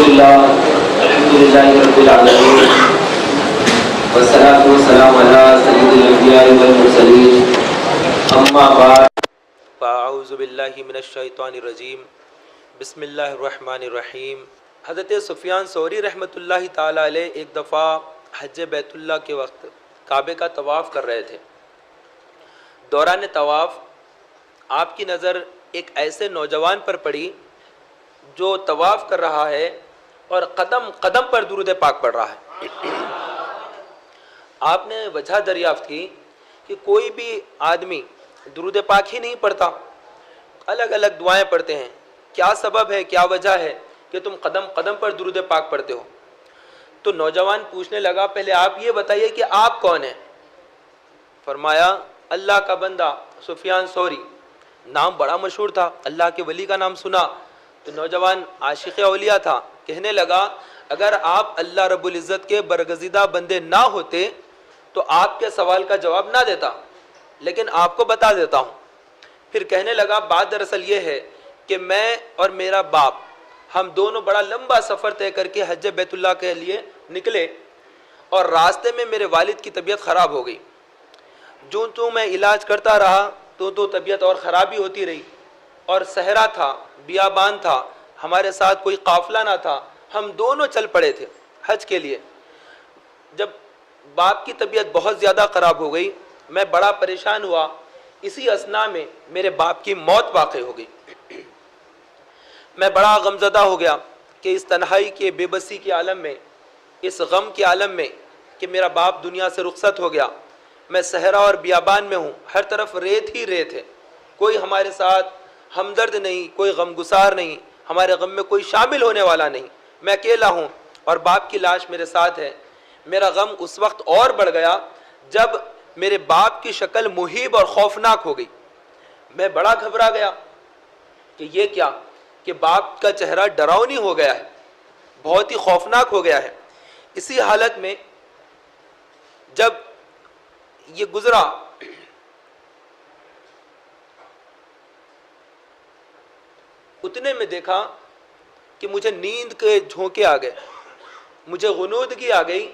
الحمد لله رب العالمين والصلاة والسلام على سيد الأنبياء والمرسلين أما بعد فاعوذ باللہ من الشیطان الرجیم بسم اللہ الرحمن الرحیم۔ حضرت سفیان ثوری رحمۃ اللہ تعالی علیہ ایک دفعہ حج بیت اللہ کے وقت کعبے کا طواف کر رہے تھے۔ دوران طواف آپ کی نظر ایک ایسے نوجوان پر پڑی جو طواف کر رہا ہے اور قدم قدم پر درود پاک پڑھ رہا ہے۔ آپ نے وجہ دریافت کی کہ کوئی بھی آدمی درود پاک ہی نہیں پڑھتا، الگ الگ دعائیں پڑھتے ہیں، کیا سبب ہے، کیا وجہ ہے کہ تم قدم قدم پر درود پاک پڑھتے ہو؟ تو نوجوان پوچھنے لگا، پہلے آپ یہ بتائیے کہ آپ کون ہیں؟ فرمایا اللہ کا بندہ سفیان ثوری۔ نام بڑا مشہور تھا، اللہ کے ولی کا نام سنا تو نوجوان عاشق اولیاء تھا، کہنے لگا اگر آپ اللہ رب العزت کے برگزیدہ بندے نہ ہوتے تو آپ کے سوال کا جواب نہ دیتا، لیکن آپ کو بتا دیتا ہوں۔ پھر کہنے لگا بات دراصل یہ ہے کہ میں اور میرا باپ ہم دونوں بڑا لمبا سفر طے کر کے حج بیت اللہ کے لیے نکلے اور راستے میں میرے والد کی طبیعت خراب ہو گئی۔ جو میں علاج کرتا رہا تو طبیعت اور خرابی ہوتی رہی، اور صحرا تھا، بیابان تھا، ہمارے ساتھ کوئی قافلہ نہ تھا، ہم دونوں چل پڑے تھے حج کے لیے۔ جب باپ کی طبیعت بہت زیادہ خراب ہو گئی، میں بڑا پریشان ہوا، اسی اثناء میں میرے باپ کی موت واقع ہو گئی۔ میں بڑا غمزدہ ہو گیا کہ اس تنہائی کے بے بسی کے عالم میں، اس غم کے عالم میں کہ میرا باپ دنیا سے رخصت ہو گیا۔ میں صحرا اور بیابان میں ہوں، ہر طرف ریت ہی ریت ہے، کوئی ہمارے ساتھ ہمدرد نہیں، کوئی غمگسار نہیں، ہمارے غم میں کوئی شامل ہونے والا نہیں، میں اکیلا ہوں اور باپ کی لاش میرے ساتھ ہے۔ میرا غم اس وقت اور بڑھ گیا جب میرے باپ کی شکل مہیب اور خوفناک ہو گئی۔ میں بڑا گھبرا گیا کہ یہ کیا، کہ باپ کا چہرہ ڈراؤنی ہو گیا ہے، بہت ہی خوفناک ہو گیا ہے۔ اسی حالت میں جب یہ گزرا اتنے میں دیکھا کہ مجھے نیند کے جھونکے آ گئے، مجھے غنودگی آ گئی،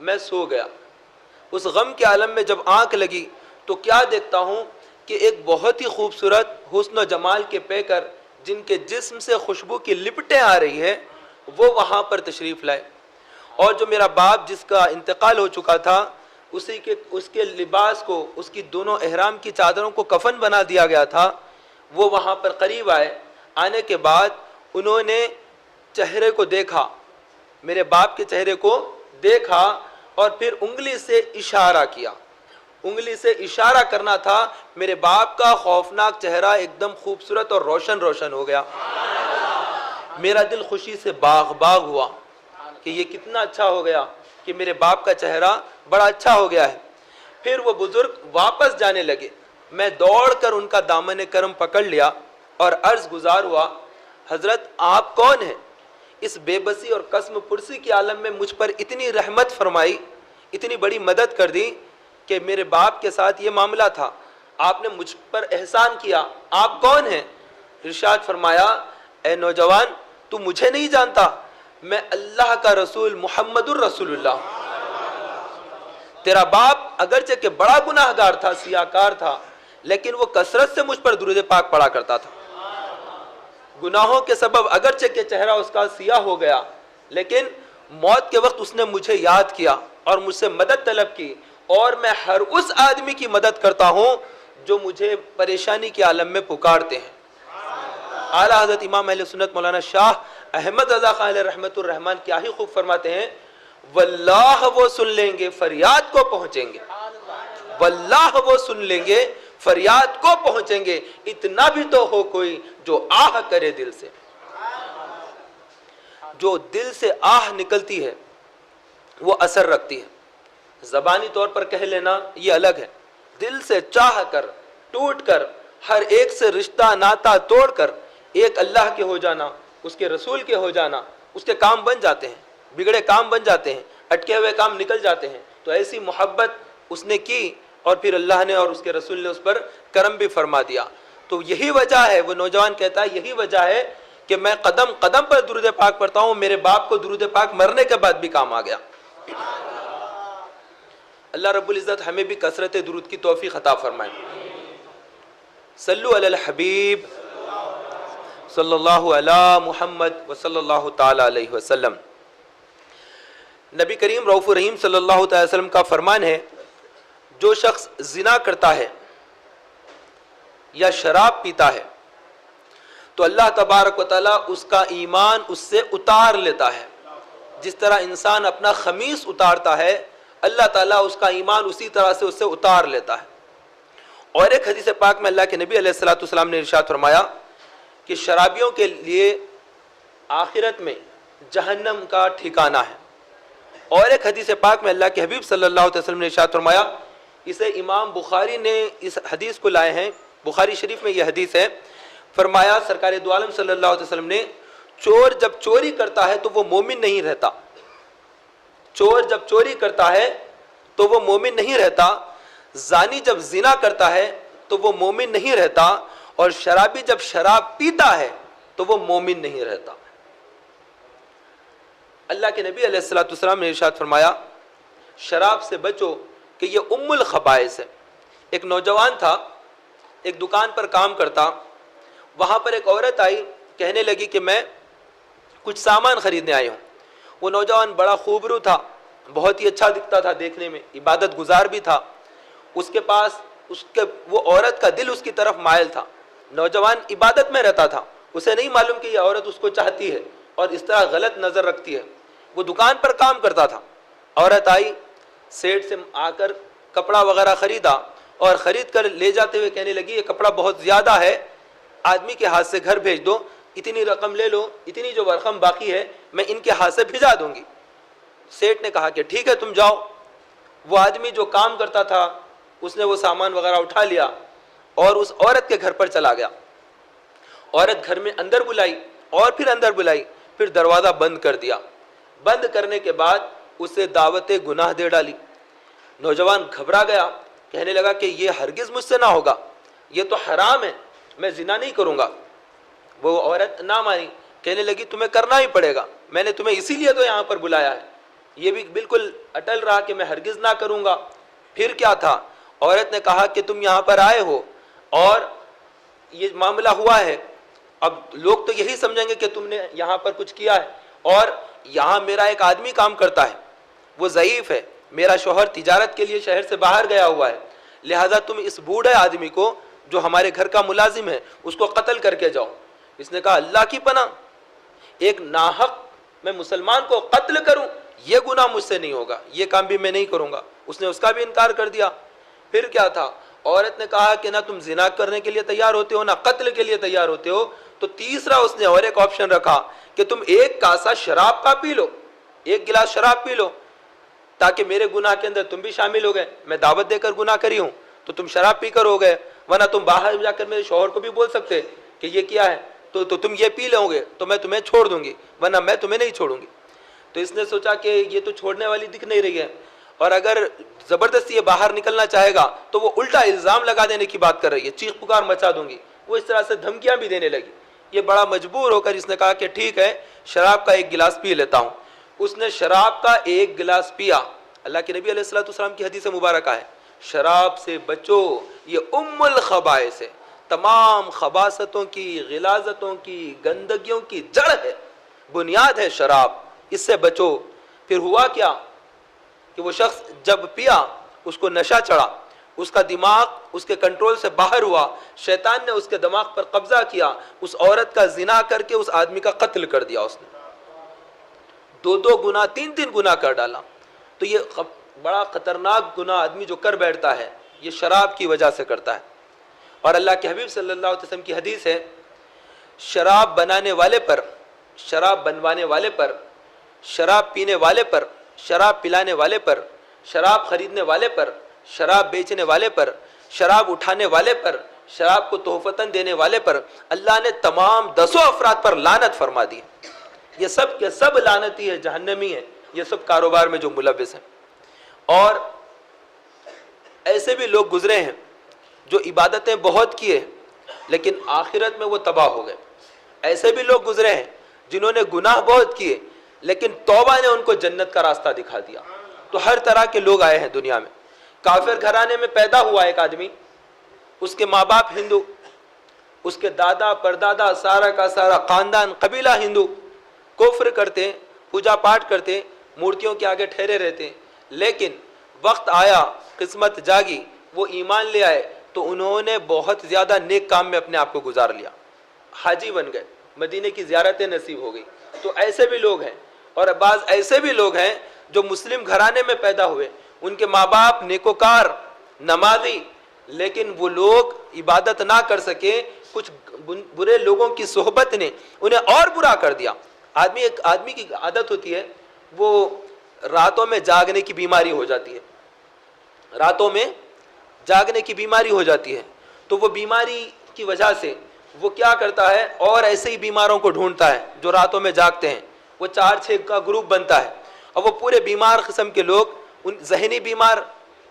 میں سو گیا۔ اس غم کے عالم میں جب آنکھ لگی تو کیا دیکھتا ہوں کہ ایک بہت ہی خوبصورت حسن و جمال کے پیکر جن کے جسم سے خوشبو کی لپٹیں آ رہی ہے وہ وہاں پر تشریف لائے، اور جو میرا باپ جس کا انتقال ہو چکا تھا اس کے لباس کو، اس کی دونوں احرام کی چادروں کو کفن بنا دیا گیا تھا، وہ وہاں پر قریب آئے۔ آنے کے بعد انہوں نے چہرے کو دیکھا، میرے باپ کے چہرے کو دیکھا اور پھر انگلی سے اشارہ کیا۔ انگلی سے اشارہ کرنا تھا، میرے باپ کا خوفناک چہرہ ایک دم خوبصورت اور روشن روشن ہو گیا۔ میرا دل خوشی سے باغ باغ ہوا کہ یہ کتنا اچھا ہو گیا کہ میرے باپ کا چہرہ بڑا اچھا ہو گیا ہے۔ پھر وہ بزرگ واپس جانے لگے، میں دوڑ کر ان کا دامن کرم پکڑ لیا اور عرض گزار ہوا، حضرت آپ کون ہیں؟ اس بے بسی اور قسم پرسی کے عالم میں مجھ پر اتنی رحمت فرمائی، اتنی بڑی مدد کر دی کہ میرے باپ کے ساتھ یہ معاملہ تھا، آپ نے مجھ پر احسان کیا، آپ کون ہیں؟ ارشاد فرمایا، اے نوجوان تو مجھے نہیں جانتا، میں اللہ کا رسول محمد الرسول اللہ۔ تیرا باپ اگرچہ کہ بڑا گناہ گار تھا، سیاہکار تھا، لیکن وہ کثرت سے مجھ پر درود پاک پڑھا کرتا تھا۔ گناہوں کے سبب اگرچہ کہ چہرہ اس کا سیاہ ہو گیا، لیکن موت کے وقت اس نے مجھے یاد کیا اور مجھ سے مدد طلب کی، اور میں ہر اس آدمی کی مدد کرتا ہوں جو مجھے پریشانی کے عالم میں پکارتے ہیں۔ اعلیٰ حضرت امام اہل سنت مولانا شاہ احمد رضا خان علیہ رحمت الرحمن کیا ہی خوب فرماتے ہیں، واللہ وہ سن لیں گے فریاد کو پہنچیں گے، واللہ وہ سن لیں گے فریاد کو پہنچیں گے، اتنا بھی تو ہو کوئی جو آہ کرے دل سے۔ جو دل سے آہ نکلتی ہے وہ اثر رکھتی ہے، زبانی طور پر کہہ لینا یہ الگ ہے، دل سے چاہ کر ٹوٹ کر ہر ایک سے رشتہ ناتا توڑ کر ایک اللہ کے ہو جانا، اس کے رسول کے ہو جانا، اس کے کام بن جاتے ہیں، بگڑے کام بن جاتے ہیں، اٹکے ہوئے کام نکل جاتے ہیں۔ تو ایسی محبت اس نے کی اور پھر اللہ نے اور اس کے رسول نے اس پر کرم بھی فرما دیا۔ تو یہی وجہ ہے، وہ نوجوان کہتا ہے یہی وجہ ہے کہ میں قدم قدم پر درود پاک پڑھتا ہوں، میرے باپ کو درود پاک مرنے کے بعد بھی کام آ گیا۔ اللہ رب العزت ہمیں بھی کثرت درود کی توفیق عطا فرمائے۔ صلو علی الحبیب صلی اللہ علی محمد وصلی اللہ تعالی علیہ وسلم۔ نبی کریم رؤوف الرحیم صلی اللہ تعالی وسلم کا فرمان ہے، جو شخص زنا کرتا ہے یا شراب پیتا ہے تو اللہ تبارک و تعالیٰ اس کا ایمان اس سے اتار لیتا ہے۔ جس طرح انسان اپنا خمیس اتارتا ہے، اللہ تعالیٰ اس کا ایمان اسی طرح سے اس سے اتار لیتا ہے۔ اور ایک حدیث پاک میں اللہ کے نبی علیہ الصلوۃ والسلام نے ارشاد فرمایا کہ شرابیوں کے لیے آخرت میں جہنم کا ٹھکانہ ہے۔ اور ایک حدیث پاک میں اللہ کے حبیب صلی اللہ علیہ وسلم نے ارشاد فرمایا، اسے امام بخاری نے اس حدیث کو لائے ہیں، بخاری شریف میں یہ حدیث ہے، فرمایا سرکار دو عالم صلی اللہ علیہ وسلم نے، چور جب چوری کرتا ہے تو وہ مومن نہیں رہتا، چور جب چوری کرتا ہے تو وہ مومن نہیں رہتا، زانی جب زنا کرتا ہے تو وہ مومن نہیں رہتا، اور شرابی جب شراب پیتا ہے تو وہ مومن نہیں رہتا۔ اللہ کے نبی علیہ الصلوۃ والسلام نے ارشاد فرمایا، شراب سے بچو کہ یہ ام الخبائث ہے۔ ایک نوجوان تھا، ایک دکان پر کام کرتا، وہاں پر ایک عورت آئی، کہنے لگی کہ میں کچھ سامان خریدنے آئی ہوں۔ وہ نوجوان بڑا خوبرو تھا، بہت ہی اچھا دکھتا تھا دیکھنے میں، عبادت گزار بھی تھا۔ اس کے پاس وہ عورت کا دل اس کی طرف مائل تھا۔ نوجوان عبادت میں رہتا تھا، اسے نہیں معلوم کہ یہ عورت اس کو چاہتی ہے اور اس طرح غلط نظر رکھتی ہے۔ وہ دکان پر کام کرتا تھا، عورت آئی، سیٹ سے آ کر کپڑا وغیرہ خریدا، اور خرید کر لے جاتے ہوئے کہنے لگی، یہ کپڑا بہت زیادہ ہے، آدمی کے ہاتھ سے گھر بھیج دو، اتنی رقم لے لو، اتنی جو رقم باقی ہے میں ان کے ہاتھ سے بھیجا دوں گی۔ سیٹ نے کہا کہ ٹھیک ہے تم جاؤ۔ وہ آدمی جو کام کرتا تھا اس نے وہ سامان وغیرہ اٹھا لیا اور اس عورت کے گھر پر چلا گیا۔ عورت گھر میں اندر بلائی اور پھر اندر بلائی، پھر دروازہ بند کر دیا۔ بند کرنے کے بعد اسے دعوت گناہ دے ڈالی۔ نوجوان گھبرا گیا، کہنے لگا کہ یہ ہرگز مجھ سے نہ ہوگا، یہ تو حرام ہے، میں زنا نہیں کروں گا۔ وہ عورت نہ مانی، کہنے لگی تمہیں کرنا ہی پڑے گا، میں نے تمہیں اسی لیے تو یہاں پر بلایا ہے۔ یہ بھی بالکل اٹل رہا کہ میں ہرگز نہ کروں گا۔ پھر کیا تھا، عورت نے کہا کہ تم یہاں پر آئے ہو اور یہ معاملہ ہوا ہے، اب لوگ تو یہی سمجھیں گے کہ تم نے یہاں پر کچھ کیا ہے، اور یہاں میرا ایک آدمی کام کرتا ہے، وہ ضعیف ہے، میرا شوہر تجارت کے لیے شہر سے باہر گیا ہوا ہے، لہذا تم اس بوڑھے آدمی کو جو ہمارے گھر کا ملازم ہے اس کو قتل کر کے جاؤ۔ اس نے کہا اللہ کی پناہ، ایک ناحق میں مسلمان کو قتل کروں، یہ گناہ مجھ سے نہیں ہوگا، یہ کام بھی میں نہیں کروں گا۔ اس نے اس کا بھی انکار کر دیا۔ پھر کیا تھا، عورت نے کہا کہ نہ تم زنا کرنے کے لیے تیار ہوتے ہو، نہ قتل کے لیے تیار ہوتے ہو، تو تیسرا اس نے اور ایک آپشن رکھا کہ تم ایک کاسہ شراب کا پی لو، ایک گلاس شراب پی لو، تاکہ میرے گناہ کے اندر تم بھی شامل ہو گئے۔ میں دعوت دے کر گناہ کری ہوں تو تم شراب پی کر ہو گئے، ورنہ تم باہر جا کر میرے شوہر کو بھی بول سکتے کہ یہ کیا ہے، تو تم یہ پی لو گے تو میں تمہیں چھوڑ دوں گی، ورنہ میں تمہیں نہیں چھوڑوں گی۔ تو اس نے سوچا کہ یہ تو چھوڑنے والی دکھ نہیں رہی ہے، اور اگر زبردستی یہ باہر نکلنا چاہے گا تو وہ الٹا الزام لگا دینے کی بات کر رہی ہے، چیخ پکار مچا دوں گی۔ وہ اس طرح سے دھمکیاں بھی دینے لگی۔ یہ بڑا مجبور ہو کر اس نے کہا کہ ٹھیک ہے شراب کا ایک گلاس پی لیتا ہوں۔ اس نے شراب کا ایک گلاس پیا۔ اللہ کے نبی علیہ الصلوۃ والسلام کی حدیث مبارکہ ہے، شراب سے بچو، یہ ام الخبائث ہے، تمام خباثتوں کی، غلاظتوں کی، گندگیوں کی جڑ ہے، بنیاد ہے شراب، اس سے بچو۔ پھر ہوا کیا کہ وہ شخص جب پیا اس کو نشہ چڑھا، اس کا دماغ اس کے کنٹرول سے باہر ہوا، شیطان نے اس کے دماغ پر قبضہ کیا، اس عورت کا زنا کر کے اس آدمی کا قتل کر دیا۔ اس نے دو گناہ، تین گناہ کر ڈالا۔ تو یہ بڑا خطرناک گناہ آدمی جو کر بیٹھتا ہے یہ شراب کی وجہ سے کرتا ہے۔ اور اللہ کے حبیب صلی اللہ علیہ وسلم کی حدیث ہے، شراب بنانے والے پر، شراب بنوانے والے پر، شراب پینے والے پر، شراب پلانے والے پر، شراب خریدنے والے پر، شراب بیچنے والے پر، شراب اٹھانے والے پر، شراب کو تحفتاً دینے والے پر اللہ نے تمام 10 افراد پر لعنت فرما دی۔ یہ سب کے سب لعنتی ہے، جہنمی ہے، یہ سب کاروبار میں جو ملوث ہیں۔ اور ایسے بھی لوگ گزرے ہیں جو عبادتیں بہت کیے لیکن آخرت میں وہ تباہ ہو گئے۔ ایسے بھی لوگ گزرے ہیں جنہوں نے گناہ بہت کیے لیکن توبہ نے ان کو جنت کا راستہ دکھا دیا. تو ہر طرح کے لوگ آئے ہیں دنیا میں. کافر گھرانے میں پیدا ہوا ایک آدمی, اس کے ماں باپ ہندو, اس کے دادا پردادا سارا کا سارا خاندان قبیلہ ہندو, کفر کرتے, پوجا پاٹ کرتے, مورتیوں کے آگے ٹھہرے رہتے. لیکن وقت آیا, قسمت جاگی, وہ ایمان لے آئے تو انہوں نے بہت زیادہ نیک کام میں اپنے آپ کو گزار لیا, حاجی بن گئے, مدینے کی زیارتیں نصیب ہو گئی. تو ایسے بھی لوگ ہیں. اور بعض ایسے بھی لوگ ہیں جو مسلم گھرانے میں پیدا ہوئے, ان کے ماں باپ نیکوکار نمازی, لیکن وہ لوگ عبادت نہ کر سکے, کچھ برے لوگوں کی صحبت نے انہیں اور برا کر دیا. ایک آدمی کی عادت ہوتی ہے, وہ راتوں میں جاگنے کی بیماری ہو جاتی ہے, راتوں میں جاگنے کی بیماری ہو جاتی ہے. تو وہ بیماری کی وجہ سے وہ کیا کرتا ہے, اور ایسے ہی بیماروں کو ڈھونڈتا ہے جو راتوں میں جاگتے ہیں. وہ 4-6 کا گروپ بنتا ہے اور وہ پورے بیمار قسم کے لوگ, ذہنی بیمار,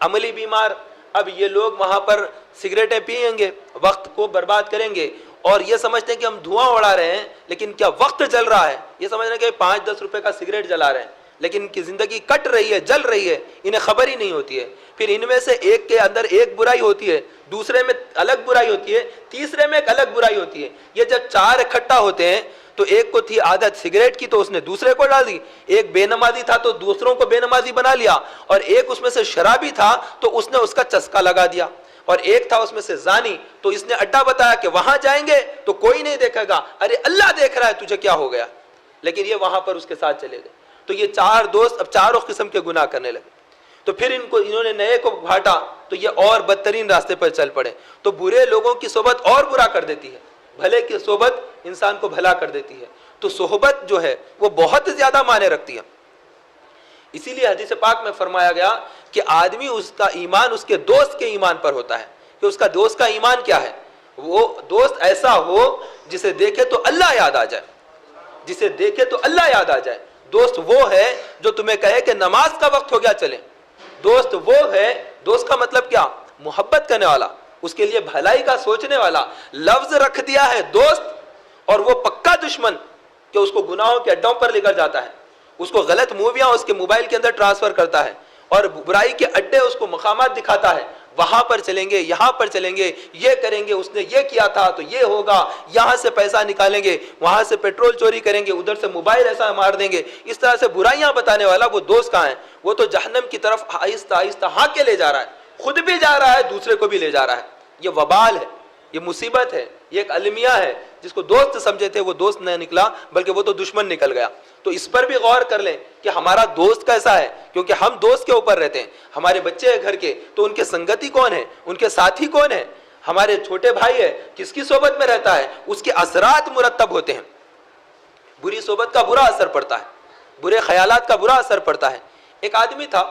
عملی بیمار. اب یہ لوگ وہاں پر سگریٹیں پئیں گے, وقت کو برباد کریں گے, اور یہ سمجھتے ہیں کہ ہم دھواں اڑا رہے ہیں, لیکن کیا وقت جل رہا ہے. یہ سمجھ رہے ہیں کہ 5-10 روپے کا سگریٹ جلا رہے ہیں, لیکن ان کی زندگی کٹ رہی ہے, جل رہی ہے, انہیں خبر ہی نہیں ہوتی ہے. پھر ان میں سے ایک کے اندر ایک برائی ہوتی ہے, دوسرے میں الگ برائی ہوتی ہے, تیسرے میں ایک الگ برائی ہوتی ہے. یہ جب 4 اکٹھا ہوتے ہیں تو ایک کو تھی عادت سگریٹ کی تو اس نے دوسرے کو ڈال دی, ایک بے نمازی تھا تو دوسروں کو بے نمازی بنا لیا, اور ایک اس میں سے شرابی تھا تو اس نے اس کا چسکا لگا دیا, اور ایک تھا اس میں سے زانی تو اس نے اڈا بتایا کہ وہاں جائیں گے تو کوئی نہیں دیکھے گا. ارے اللہ دیکھ رہا ہے, تجھے کیا ہو گیا. لیکن یہ وہاں پر اس کے ساتھ چلے گئے. تو یہ 4 دوست اب چاروں قسم کے گناہ کرنے لگے. تو پھر انہوں نے نئے کو گھاٹا تو یہ اور بدترین راستے پر چل پڑے. تو برے لوگوں کی صحبت اور برا کر دیتی ہے, بھلے کی صحبت انسان کو بھلا کر دیتی ہے. تو صحبت جو ہے وہ بہت زیادہ معنی رکھتی ہے. اسی لیے حدیث پاک میں فرمایا گیا کہ آدمی اس کا ایمان اس کے دوست کے ایمان پر ہوتا ہے, کہ اس کا دوست کا ایمان کیا ہے. وہ دوست ایسا ہو جسے دیکھے تو اللہ یاد آ جائے, جسے دیکھے تو اللہ یاد آ جائے. دوست وہ ہے جو تمہیں کہے کہ نماز کا وقت ہو گیا چلیں. دوست وہ ہے, دوست کا مطلب کیا, محبت کرنے والا, اس کے لیے بھلائی کا سوچنے والا. لفظ رکھ دیا ہے دوست, اور وہ پکا دشمن کہ اس کو گناہوں کے اڈوں پر لے کر جاتا ہے, اس کو غلط موویاں اس کے موبائل کے اندر ٹرانسفر کرتا ہے, اور برائی کے اڈے اس کو مقامات دکھاتا ہے. وہاں پر چلیں گے, یہاں پر چلیں گے, یہ کریں گے, اس نے یہ کیا تھا تو یہ ہوگا, یہاں سے پیسہ نکالیں گے, وہاں سے پیٹرول چوری کریں گے, ادھر سے موبائل ایسا مار دیں گے. اس طرح سے برائیاں بتانے والا وہ دوست کہاں ہے. وہ تو جہنم کی طرف آہستہ آہستہ ہاں کے لے جا رہا ہے, خود بھی جا رہا ہے, دوسرے کو بھی لے جا رہا ہے. یہ وبال ہے, یہ مصیبت ہے, یہ ایک المیہ ہے. جس کو دوست سمجھے تھے وہ دوست نہ نکلا بلکہ وہ تو دشمن نکل گیا. تو اس پر بھی غور کر لیں کہ ہمارا دوست کیسا ہے, کیونکہ ہم دوست کے اوپر رہتے ہیں. ہمارے بچے ہیں گھر کے تو ان کے سنگتی کون ہے, ان کے ساتھی کون ہے. ہمارے چھوٹے بھائی ہے, کس کی صحبت میں رہتا ہے, اس کے اثرات مرتب ہوتے ہیں. بری صحبت کا برا اثر پڑتا ہے, برے خیالات کا برا اثر پڑتا ہے. ایک آدمی تھا,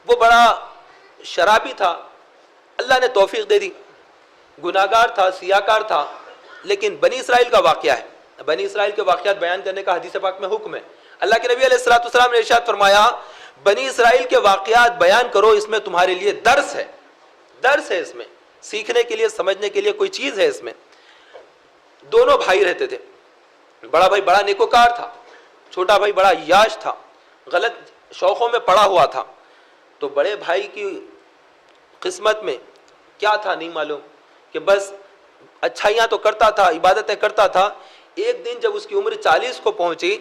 وہ بڑا شرابی تھا, اللہ نے توفیق دے دی, گناہگار تھا, سیاکار تھا. لیکن بنی اسرائیل کا واقعہ ہے, بنی اسرائیل کے واقعات بیان کرنے کا حدیث پاک میں حکم ہے. اللہ کے نبی علیہ الصلوۃ والسلام نے ارشاد فرمایا, بنی اسرائیل کے واقعات بیان کرو, اس میں تمہارے لیے درس ہے, درس ہے, اس میں سیکھنے کے لیے, سمجھنے کے لیے کوئی چیز ہے اس میں. دونوں بھائی رہتے تھے, بڑا بھائی بڑا نیکوکار تھا, چھوٹا بھائی بڑا عیاش تھا, غلط شوقوں میں پڑا ہوا تھا. تو بڑے بھائی کی قسمت میں کیا تھا نہیں معلوم, کہ بس اچھائیاں تو کرتا تھا, عبادتیں کرتا تھا. ایک دن جب اس کی عمر 40 کو پہنچی,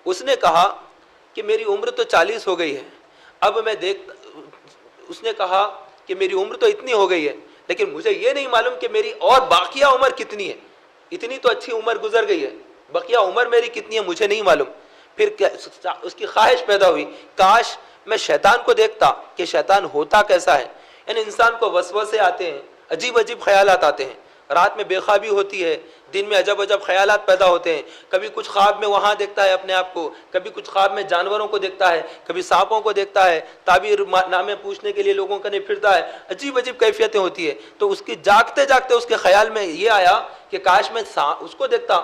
اس نے کہا کہ میری عمر تو 40 ہو گئی ہے, اب میں اس نے کہا کہ میری عمر تو اتنی ہو گئی ہے, لیکن مجھے یہ نہیں معلوم کہ میری اور باقیہ عمر کتنی ہے. اتنی تو اچھی عمر گزر گئی ہے, بقیہ عمر میری کتنی ہے مجھے نہیں معلوم. پھر اس کی خواہش پیدا ہوئی, کاش میں شیطان کو دیکھتا کہ شیطان ہوتا کیسا ہے. یعنی انسان کو وسوسے آتے ہیں, عجیب عجیب خیالات آتے ہیں, رات میں بے خوابی ہوتی ہے, دن میں عجب عجب خیالات پیدا ہوتے ہیں. کبھی کچھ خواب میں وہاں دیکھتا ہے اپنے آپ کو, کبھی کچھ خواب میں جانوروں کو دیکھتا ہے, کبھی سانپوں کو دیکھتا ہے, تعبیر نامے پوچھنے کے لیے لوگوں کا نہیں پھرتا ہے. عجیب عجیب کیفیتیں ہوتی ہے. تو اس کی جاگتے جاگتے اس کے خیال میں یہ آیا کہ کاش میں اس کو دیکھتا,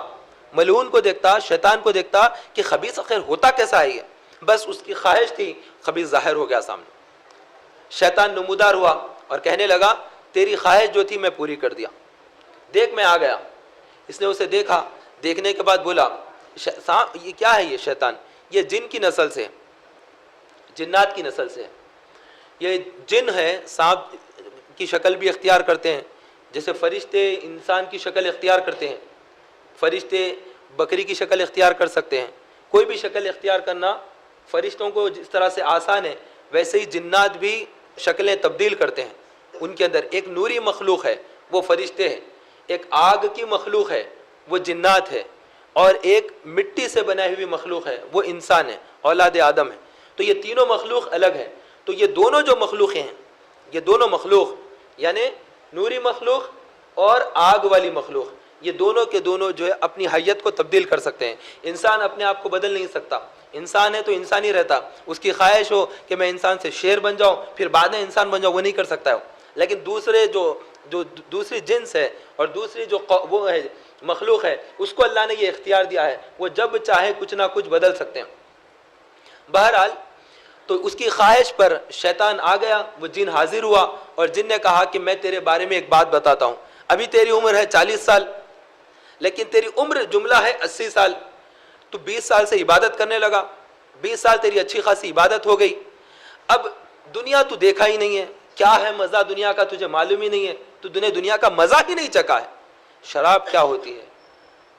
ملعون کو دیکھتا, شیطان کو دیکھتا کہ خبیث آخر ہوتا کیسا ہے یہ. بس اس کی خواہش تھی, خبیث ظاہر ہو گیا سامنے. شیطان نمودار ہوا اور کہنے لگا, تیری خواہش جو تھی میں پوری کر دیا, دیکھ میں آ گیا. اس نے اسے دیکھا، دیکھنے کے بعد بولا یہ کیا ہے؟ یہ شیطان، یہ جن کی نسل سے، جنات کی نسل سے، یہ جن ہے، سانپ کی شکل بھی اختیار کرتے ہیں، جیسے فرشتے انسان کی شکل اختیار کرتے ہیں، فرشتے بکری کی شکل اختیار کر سکتے ہیں، کوئی بھی شکل اختیار کرنا فرشتوں کو جس طرح سے آسان ہے، ویسے ہی جنات بھی شکلیں تبدیل کرتے ہیں۔ ان کے اندر ایک نوری مخلوق ہے، وہ فرشتے ہیں، ایک آگ کی مخلوق ہے، وہ جنات ہے، اور ایک مٹی سے بنائی ہوئی مخلوق ہے، وہ انسان ہے، اولاد آدم ہے۔ تو یہ تینوں مخلوق الگ ہیں۔ تو یہ دونوں جو مخلوقیں ہیں، یہ دونوں مخلوق یعنی نوری مخلوق اور آگ والی مخلوق، یہ دونوں کے دونوں جو ہے اپنی حیت کو تبدیل کر سکتے ہیں۔ انسان اپنے آپ کو بدل نہیں سکتا، انسان ہے تو انسان ہی رہتا۔ اس کی خواہش ہو کہ میں انسان سے شیر بن جاؤں پھر بعد میں انسان بن جاؤں، وہ نہیں کر سکتا ہے۔ لیکن دوسرے جو دوسری جنس ہے اور دوسری جو وہ ہے مخلوق ہے، اس کو اللہ نے یہ اختیار دیا ہے، وہ جب چاہے کچھ نہ کچھ بدل سکتے ہیں۔ بہرحال تو اس کی خواہش پر شیطان آ گیا، وہ جن حاضر ہوا اور جن نے کہا کہ میں تیرے بارے میں ایک بات بتاتا ہوں، ابھی تیری عمر ہے 40 سال، لیکن تیری عمر جملہ ہے 80 سال، تو 20 سال سے عبادت کرنے لگا، 20 سال تیری اچھی خاصی عبادت ہو گئی، اب دنیا تو دیکھا ہی نہیں ہے، کیا ہے مزہ دنیا کا تجھے معلوم ہی نہیں ہے، تو دنیا کا مزہ ہی نہیں چکا ہے، شراب کیا ہوتی ہے،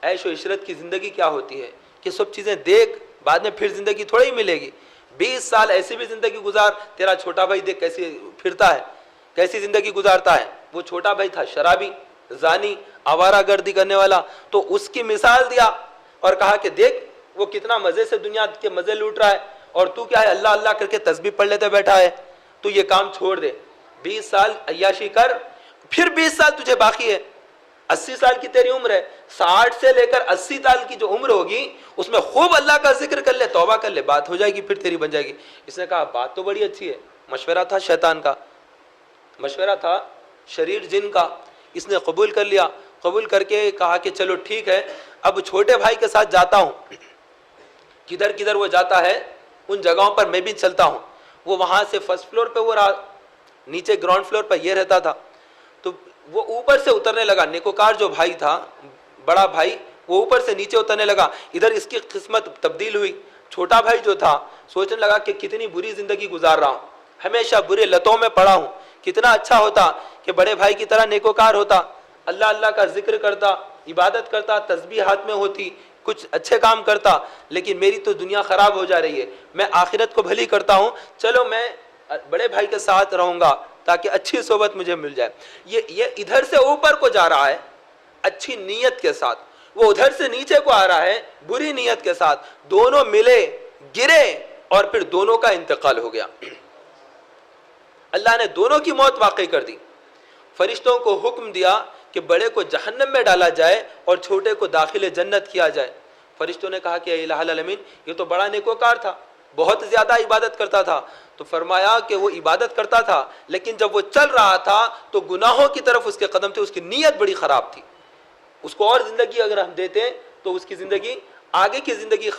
عیش و عشرت کی زندگی کیا ہوتی ہے، کہ سب چیزیں دیکھ، بعد میں پھر زندگی تھوڑی ہی ملے گی۔ 20 سال ایسی بھی زندگی گزار، تیرا چھوٹا بھائی دیکھ کیسے پھرتا ہے، کیسی زندگی گزارتا ہے، وہ چھوٹا بھائی تھا شرابی، زانی، آوارہ گردی کرنے والا، تو اس کی مثال دیا اور کہا کہ دیکھ وہ کتنا مزے سے دنیا کے مزے لوٹ رہا ہے، اور تو کیا ہے اللہ اللہ کر کے تسبیح پڑھ لیتے بیٹھا ہے، تو یہ کام چھوڑ دے، 20 سال عیاشی کر، پھر 20 سال تجھے باقی ہے، 80 سال کی تیری عمر ہے، 60 سے لے کر 80 سال کی جو عمر ہوگی اس میں خوب اللہ کا ذکر کر لے، توبہ کر لے، بات ہو جائے گی، پھر تیری بن جائے گی۔ اس نے کہا بات تو بڑی اچھی ہے، مشورہ تھا شیطان کا، مشورہ تھا شریر جن کا، اس نے قبول کر لیا، قبول کر کے کہا کہ چلو ٹھیک ہے، اب چھوٹے بھائی کے ساتھ جاتا ہوں، کدھر کدھر وہ جاتا ہے ان جگہوں پر میں بھی چلتا ہوں، وہ وہاں سے فرسٹ فلور پہ وہ رہا، نیچے گراؤنڈ فلور پر یہ رہتا تھا، تو وہ اوپر سے اترنے لگا، نیکوکار جو بھائی تھا بڑا بھائی، وہ اوپر سے نیچے اترنے لگا، ادھر اس کی قسمت تبدیل ہوئی، چھوٹا بھائی جو تھا سوچنے لگا کہ کتنی بری زندگی گزار رہا ہوں، ہمیشہ برے لتوں میں پڑا ہوں، کتنا اچھا ہوتا کہ بڑے بھائی کی طرح نیکوکار ہوتا، اللہ اللہ کا ذکر کرتا، عبادت کرتا، تسبیح ہاتھ میں ہوتی، کچھ اچھے کام کرتا، لیکن میری تو دنیا خراب ہو جا رہی ہے، میں آخرت کو بھلی کرتا ہوں، چلو میں بڑے بھائی کے ساتھ رہوں گا تاکہ اچھی صحبت مجھے مل جائے۔ یہ ادھر سے اوپر کو جا رہا ہے اچھی نیت کے ساتھ، وہ ادھر سے نیچے کو آ رہا ہے بری نیت کے ساتھ، دونوں ملے گرے اور پھر دونوں کا انتقال ہو گیا، اللہ نے دونوں کی موت واقع کر دی۔ فرشتوں کو حکم دیا کہ بڑے کو جہنم میں ڈالا جائے اور چھوٹے کو داخل جنت کیا جائے۔ فرشتوں نے کہا کہ اے الہ العالمین، یہ تو بڑا نیکوکار تھا، بہت زیادہ عبادت کرتا تھا، تو فرمایا کہ وہ عبادت کرتا تھا لیکن جب وہ چل رہا تھا تو گناہوں کی طرف اس کے قدم تھے، اس کی نیت بڑی خراب تھی، اس کو اور زندگی اگر ہم دیتے تو اس کی زندگی آگے کی زندگی